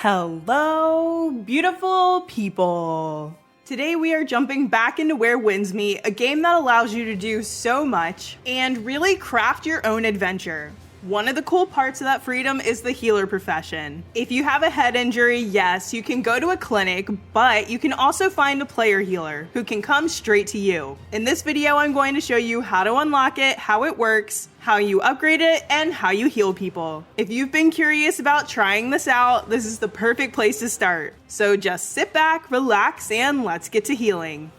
Hello, beautiful people. Today we are jumping back into Where Winds Meet, a game that allows you to do so much and really craft your own adventure. One of the cool parts of that freedom is the healer profession. If you have a head injury, yes, you can go to a clinic, but you can also find a player healer who can come straight to you. In this video, I'm going to show you how to unlock it, how it works, how you upgrade it, and how you heal people. If you've been curious about trying this out, this is the perfect place to start. So just sit back, relax, and let's get to healing.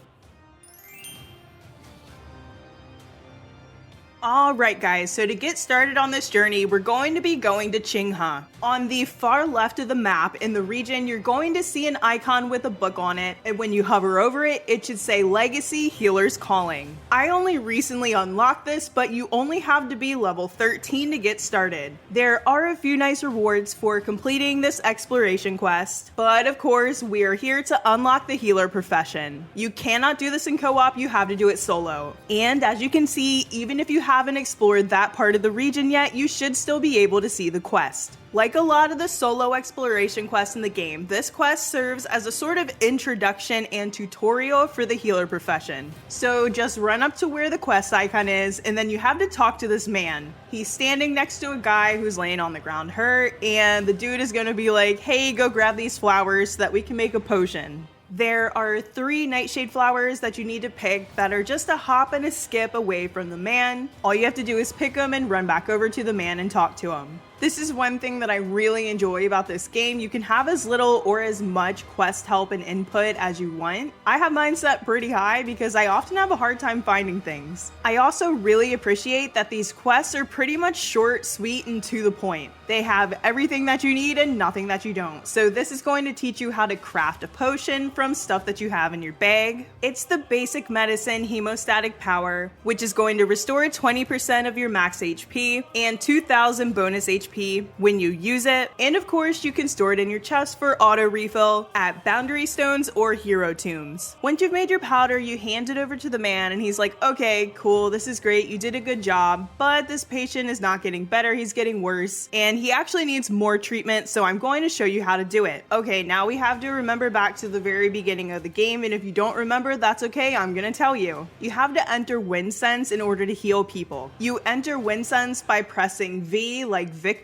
Alright guys, so to get started on this journey, we're going to be going to Qinghe. On the far left of the map in the region, you're going to see an icon with a book on it, and when you hover over it, it should say Legacy Healers Calling. I only recently unlocked this, but you only have to be level 13 to get started. There are a few nice rewards for completing this exploration quest, but of course, we are here to unlock the healer profession. You cannot do this in co-op, you have to do it solo. And as you can see, even if you haven't explored that part of the region yet, you should still be able to see the quest. Like a lot of the solo exploration quests in the game, this quest serves as a sort of introduction and tutorial for the healer profession. So just run up to where the quest icon is, and then you have to talk to this man. He's standing next to a guy who's laying on the ground hurt, and the dude is gonna be like, hey, go grab these flowers so that we can make a potion. There are 3 nightshade flowers that you need to pick that are just a hop and a skip away from the man. All you have to do is pick them and run back over to the man and talk to him. This is one thing that I really enjoy about this game. You can have as little or as much quest help and input as you want. I have mine set pretty high because I often have a hard time finding things. I also really appreciate that these quests are pretty much short, sweet, and to the point. They have everything that you need and nothing that you don't. So this is going to teach you how to craft a potion from stuff that you have in your bag. It's the basic medicine hemostatic power, which is going to restore 20% of your max HP and 2,000 bonus HP when you use it. And of course, you can store it in your chest for auto refill at boundary stones or hero tombs. Once you've made your powder, you hand it over to the man and he's like, okay, cool, this is great, you did a good job, but this patient is not getting better, he's getting worse, and he actually needs more treatment, so I'm going to show you how to do it. Okay, now we have to remember back to the very beginning of the game, and if you don't remember, that's okay, I'm gonna tell you. You have to enter Wind Sense in order to heal people. You enter Wind Sense by pressing V like Victor,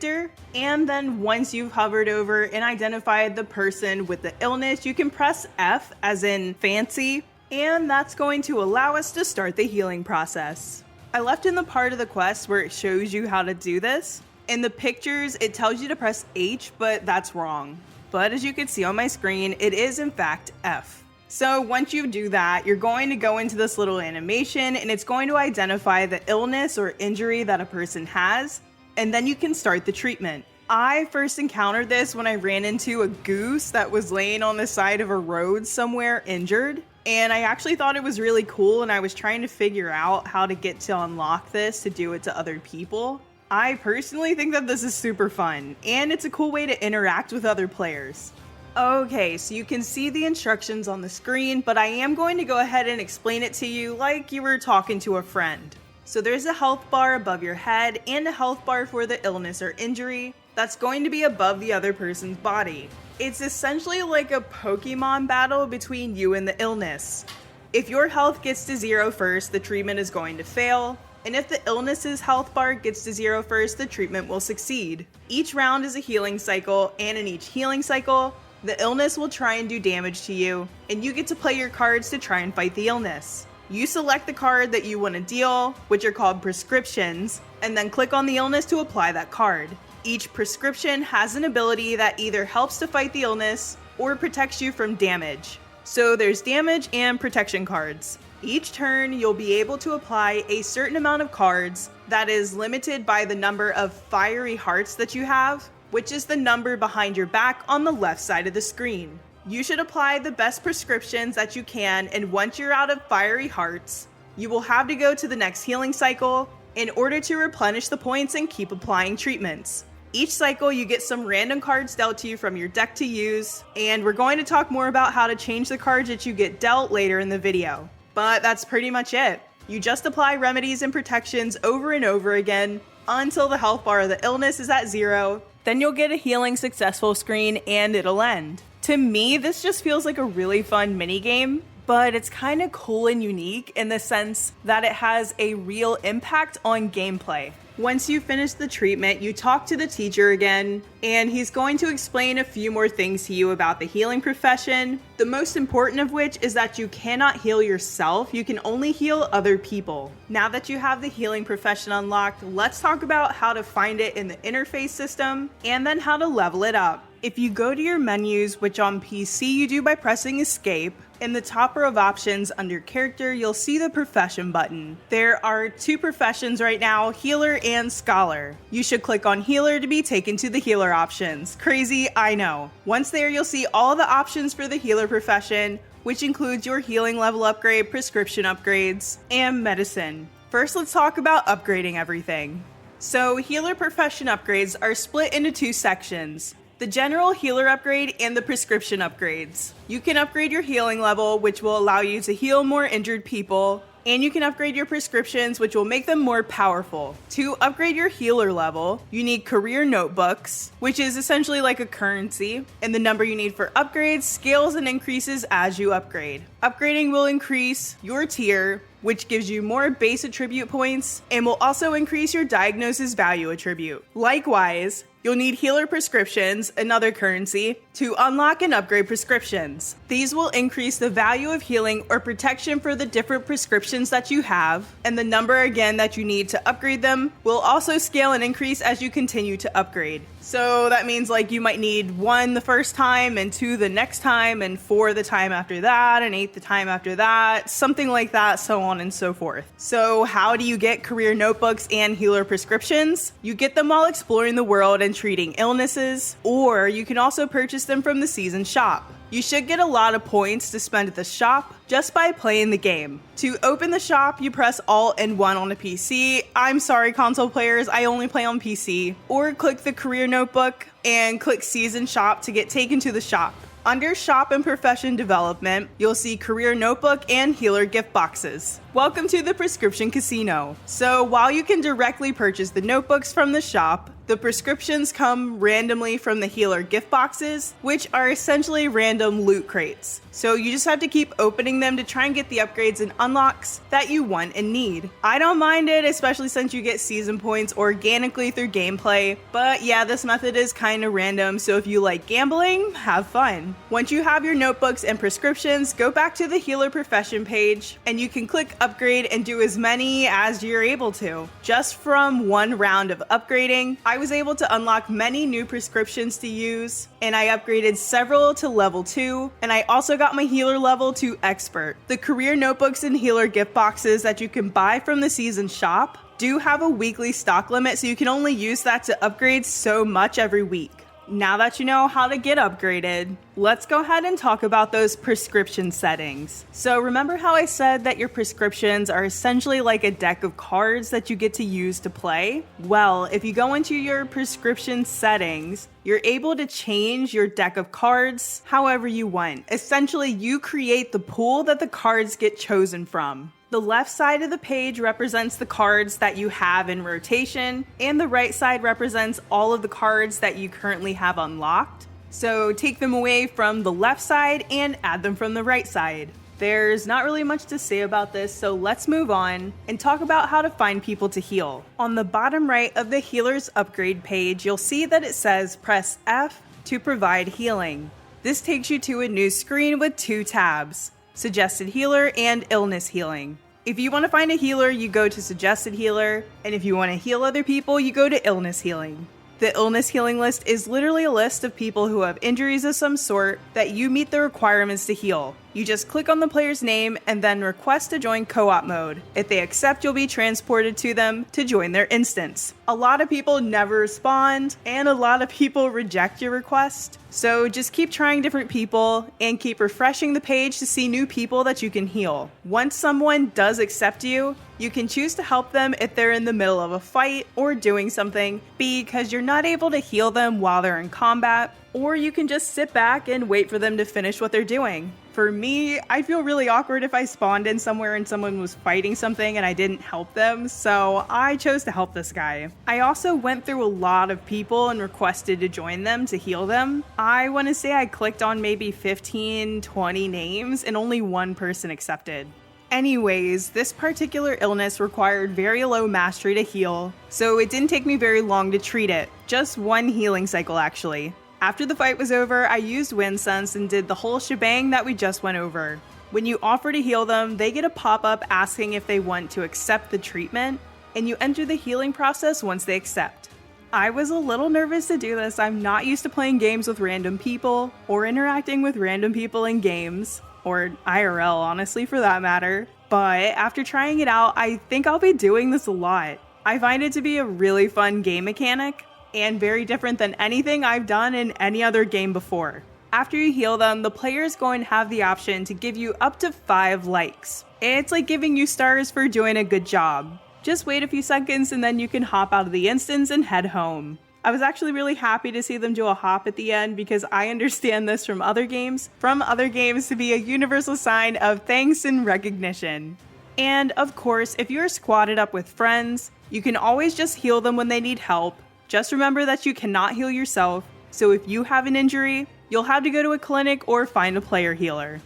and then once you've hovered over and identified the person with the illness, you can press F as in fancy, and that's going to allow us to start the healing process. I left in the part of the quest where it shows you how to do this. In the pictures, it tells you to press H, but that's wrong. But as you can see on my screen, it is in fact F. So once you do that, you're going to go into this little animation and it's going to identify the illness or injury that a person has, and then you can start the treatment. I first encountered this when I ran into a goose that was laying on the side of a road somewhere injured, and I actually thought it was really cool, and I was trying to figure out how to get to unlock this to do it to other people. I personally think that this is super fun, and it's a cool way to interact with other players. Okay, so you can see the instructions on the screen, but I am going to go ahead and explain it to you like you were talking to a friend. So there's a health bar above your head and a health bar for the illness or injury that's going to be above the other person's body. It's essentially like a Pokemon battle between you and the illness. If your health gets to 0 first, the treatment is going to fail. And if the illness's health bar gets to 0 first, the treatment will succeed. Each round is a healing cycle, and in each healing cycle, the illness will try and do damage to you, and you get to play your cards to try and fight the illness. You select the card that you want to deal, which are called prescriptions, and then click on the illness to apply that card. Each prescription has an ability that either helps to fight the illness or protects you from damage. So there's damage and protection cards. Each turn, you'll be able to apply a certain amount of cards that is limited by the number of fiery hearts that you have, which is the number behind your back on the left side of the screen. You should apply the best prescriptions that you can, and once you're out of fiery hearts, you will have to go to the next healing cycle in order to replenish the points and keep applying treatments. Each cycle, you get some random cards dealt to you from your deck to use, and we're going to talk more about how to change the cards that you get dealt later in the video. But that's pretty much it. You just apply remedies and protections over and over again until the health bar of the illness is at 0, Then you'll get a healing successful screen and it'll end. To me, this just feels like a really fun minigame, but it's kind of cool and unique in the sense that it has a real impact on gameplay. Once you finish the treatment, you talk to the teacher again, and he's going to explain a few more things to you about the healing profession, the most important of which is that you cannot heal yourself, you can only heal other people. Now that you have the healing profession unlocked, let's talk about how to find it in the interface system, and then how to level it up. If you go to your menus, which on PC you do by pressing escape, in the top row of options under character, you'll see the profession button. There are 2 professions right now, healer and scholar. You should click on healer to be taken to the healer options. Crazy, I know. Once there, you'll see all the options for the healer profession, which includes your healing level upgrade, prescription upgrades, and medicine. First, let's talk about upgrading everything. So, healer profession upgrades are split into 2 sections. The general healer upgrade and the prescription upgrades. You can upgrade your healing level, which will allow you to heal more injured people, and you can upgrade your prescriptions, which will make them more powerful. To upgrade your healer level, you need career notebooks, which is essentially like a currency, and the number you need for upgrades scales and increases as you upgrade. Upgrading will increase your tier, which gives you more base attribute points, and will also increase your diagnosis value attribute. Likewise, you'll need healer prescriptions, another currency, to unlock and upgrade prescriptions. These will increase the value of healing or protection for the different prescriptions that you have, and the number again that you need to upgrade them will also scale and increase as you continue to upgrade. So that means like you might need 1 the first time, and 2 the next time, and 4 the time after that, and 8 the time after that, something like that, so on and so forth. So how do you get career notebooks and healer prescriptions? You get them while exploring the world and treating illnesses, or you can also purchase them from the season shop. You should get a lot of points to spend at the shop just by playing the game. To open the shop, you press Alt and 1 on a PC. I'm sorry, console players, I only play on PC. Or click the career notebook and click season shop to get taken to the shop. Under Shop and Profession Development, you'll see Career Notebook and Healer gift boxes. Welcome to the Prescription Casino. So while you can directly purchase the notebooks from the shop, the prescriptions come randomly from the healer gift boxes, which are essentially random loot crates. So you just have to keep opening them to try and get the upgrades and unlocks that you want and need. I don't mind it, especially since you get season points organically through gameplay, but yeah, this method is kind of random, so if you like gambling, have fun. Once you have your notebooks and prescriptions, go back to the healer profession page, and you can click upgrade and do as many as you're able to. Just from 1 round of upgrading, I was able to unlock many new prescriptions to use, and I upgraded several to level 2, and I also got my healer level to expert. The career notebooks and healer gift boxes that you can buy from the season shop do have a weekly stock limit, so you can only use that to upgrade so much every week. Now that you know how to get upgraded, let's go ahead and talk about those prescription settings. So remember how I said that your prescriptions are essentially like a deck of cards that you get to use to play? Well, if you go into your prescription settings, you're able to change your deck of cards however you want. Essentially, you create the pool that the cards get chosen from. The left side of the page represents the cards that you have in rotation, and the right side represents all of the cards that you currently have unlocked. So take them away from the left side and add them from the right side. There's not really much to say about this, so let's move on and talk about how to find people to heal. On the bottom right of the healer's upgrade page, you'll see that it says press F to provide healing. This takes you to a new screen with 2 tabs, Suggested Healer and Illness Healing. If you want to find a healer, you go to Suggested Healer, and if you want to heal other people, you go to Illness Healing. The Illness Healing list is literally a list of people who have injuries of some sort that you meet the requirements to heal. You just click on the player's name and then request to join co-op mode. If they accept, you'll be transported to them to join their instance. A lot of people never respond, and a lot of people reject your request. So just keep trying different people and keep refreshing the page to see new people that you can heal. Once someone does accept you, You can choose to help them if they're in the middle of a fight or doing something because you're not able to heal them while they're in combat, or you can just sit back and wait for them to finish what they're doing. For me, I feel really awkward if I spawned in somewhere and someone was fighting something and I didn't help them, so I chose to help this guy. I also went through a lot of people and requested to join them to heal them. I want to say I clicked on maybe 15, 20 names and only one person accepted. Anyways, this particular illness required very low mastery to heal, so it didn't take me very long to treat it. Just one healing cycle actually. After the fight was over, I used Wind Sense and did the whole shebang that we just went over. When you offer to heal them, they get a pop-up asking if they want to accept the treatment, and you enter the healing process once they accept. I was a little nervous to do this. I'm not used to playing games with random people, or interacting with random people in games, or IRL honestly for that matter, but after trying it out, I think I'll be doing this a lot. I find it to be a really fun game mechanic, and very different than anything I've done in any other game before. After you heal them, the player is going to have the option to give you up to 5 likes. It's like giving you stars for doing a good job. Just wait a few seconds and then you can hop out of the instance and head home. I was actually really happy to see them do a hop at the end because I understand this from other games to be a universal sign of thanks and recognition. And of course, if you're squatted up with friends, you can always just heal them when they need help. Just remember that you cannot heal yourself, so if you have an injury, you'll have to go to a clinic or find a player healer.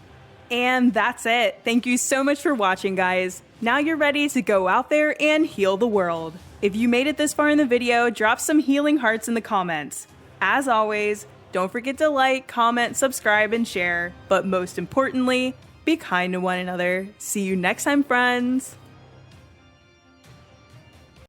And that's it. Thank you so much for watching, guys. Now you're ready to go out there and heal the world. If you made it this far in the video, drop some healing hearts in the comments. As always, don't forget to like, comment, subscribe, and share. But most importantly, be kind to one another. See you next time, friends.